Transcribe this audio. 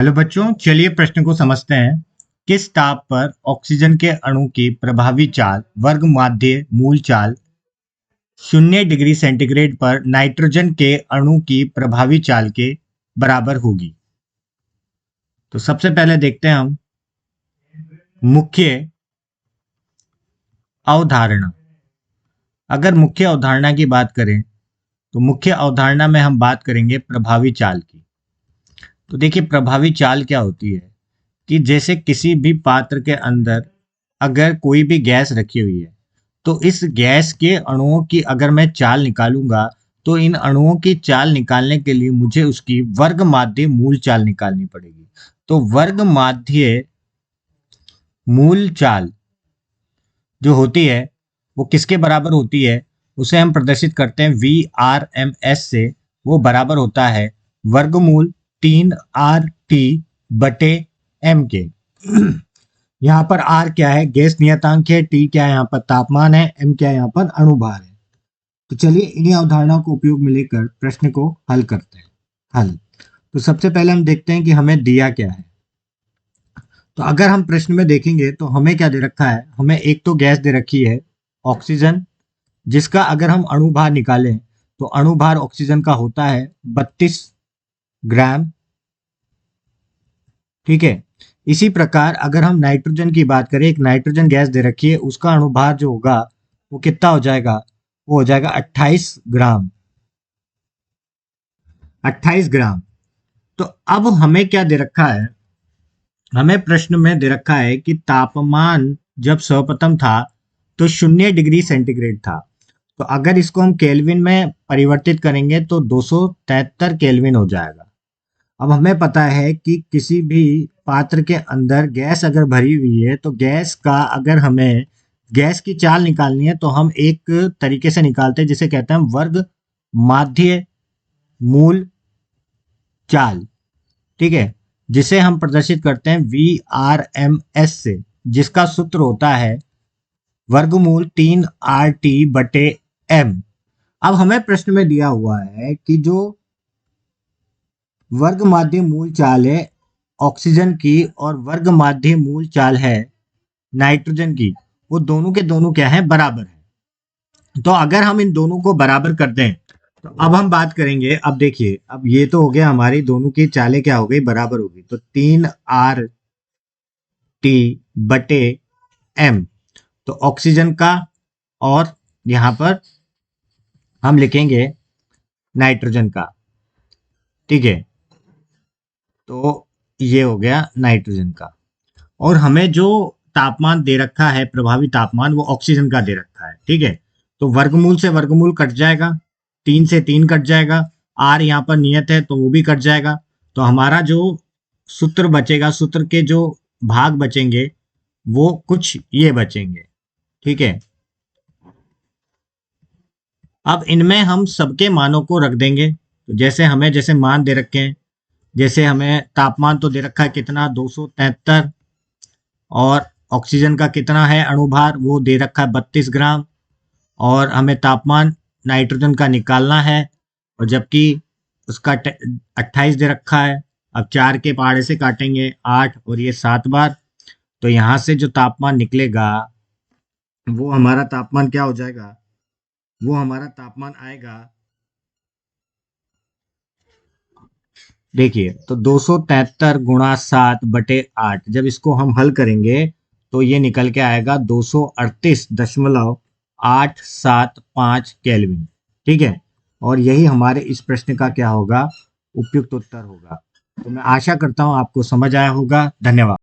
Hello बच्चों, चलिए प्रश्न को समझते हैं। किस ताप पर ऑक्सीजन के अणु की प्रभावी चाल वर्ग माध्य मूल चाल 0 डिग्री सेंटीग्रेड पर नाइट्रोजन के अणु की प्रभावी चाल के बराबर होगी? तो सबसे पहले देखते हैं हम मुख्य अवधारणा। अगर मुख्य अवधारणा की बात करें तो मुख्य अवधारणा में हम बात करेंगे प्रभावी चाल की। तो देखिए, प्रभावी चाल क्या होती है कि जैसे किसी भी पात्र के अंदर अगर कोई भी गैस रखी हुई है, तो इस गैस के अणुओं की अगर मैं चाल निकालूंगा, तो इन अणुओं की चाल निकालने के लिए मुझे उसकी वर्ग माध्य मूल चाल निकालनी पड़ेगी। तो वर्ग माध्य मूल चाल जो होती है वो किसके बराबर होती है? उसे हम प्रदर्शित करते हैं VRMS से। वो बराबर होता है वर्गमूल 3RT बटे M के। यहाँ पर R क्या है? गैस नियतांक है। T क्या है? यहाँ पर तापमान है। M क्या है? यहाँ पर अणुभार है। तो चलिए इन्हीं अवधारणाओं को उपयोग में लेकर प्रश्न को हल करते हैं। हल तो सबसे पहले हम देखते हैं कि हमें दिया क्या है। तो अगर हम प्रश्न में देखेंगे तो हमें क्या दे रखा है? हमें एक तो गैस दे रखी है ऑक्सीजन, जिसका अगर हम अणुभार निकालें तो अणुभार ऑक्सीजन का होता है 32 ग्राम। ठीक है। इसी प्रकार अगर हम नाइट्रोजन की बात करें, एक नाइट्रोजन गैस दे रखी है, उसका अणुभार जो होगा वो कितना हो जाएगा? वो हो जाएगा 28 ग्राम। 28 ग्राम। तो अब हमें क्या दे रखा है? हमें प्रश्न में दे रखा है कि तापमान जब सर्वप्रथम था तो 0 डिग्री सेंटीग्रेड था। तो अगर इसको हम केल्विन में परिवर्तित करेंगे तो 273 केल्विन हो जाएगा। अब हमें पता है कि किसी भी पात्र के अंदर गैस अगर भरी हुई है तो गैस का अगर हमें गैस की चाल निकालनी है तो हम एक तरीके से निकालते हैं जिसे कहते हैं वर्ग माध्य मूल चाल। ठीक है, जिसे हम प्रदर्शित करते हैं VRMS से, जिसका सूत्र होता है वर्गमूल 3RT बटे M। अब हमें प्रश्न में दिया हुआ है कि जो वर्ग माध्य मूल चाल है ऑक्सीजन की और वर्ग माध्य मूल चाल है नाइट्रोजन की, वो दोनों के दोनों क्या है? बराबर है। तो अगर हम इन दोनों को बराबर कर दें तो अब हम बात करेंगे। अब देखिए, अब ये तो हो गया, हमारी दोनों की चालें क्या हो गई? बराबर हो गई। तो 3RT बटे M तो ऑक्सीजन का, और यहां पर हम लिखेंगे नाइट्रोजन का। ठीक है, तो ये हो गया नाइट्रोजन का। और हमें जो तापमान दे रखा है, प्रभावी तापमान, वो ऑक्सीजन का दे रखा है। ठीक है, तो वर्गमूल से वर्गमूल कट जाएगा, 3 से 3 कट जाएगा, R यहाँ पर नियत है तो वो भी कट जाएगा। तो हमारा जो सूत्र बचेगा, सूत्र के जो भाग बचेंगे वो कुछ ये बचेंगे। ठीक है, अब इनमें हम सबके मानों को रख देंगे। तो जैसे मान दे रखे हैं, जैसे हमें तापमान तो दे रखा है कितना? 273। और ऑक्सीजन का कितना है अणुभार? वो दे रखा है 32 ग्राम। और हमें तापमान नाइट्रोजन का निकालना है, और जबकि उसका 28 दे रखा है। अब 4 के पहाड़े से काटेंगे 8 और ये 7 बार, तो यहाँ से जो तापमान निकलेगा वो हमारा तापमान क्या हो जाएगा? वो हमारा तापमान आएगा, देखिए, तो 273 गुणा 7 बटे 8। जब इसको हम हल करेंगे तो ये निकल के आएगा 238.875 केल्विन। ठीक है, और यही हमारे इस प्रश्न का क्या होगा? उपयुक्त उत्तर होगा। तो मैं आशा करता हूँ आपको समझ आया होगा। धन्यवाद।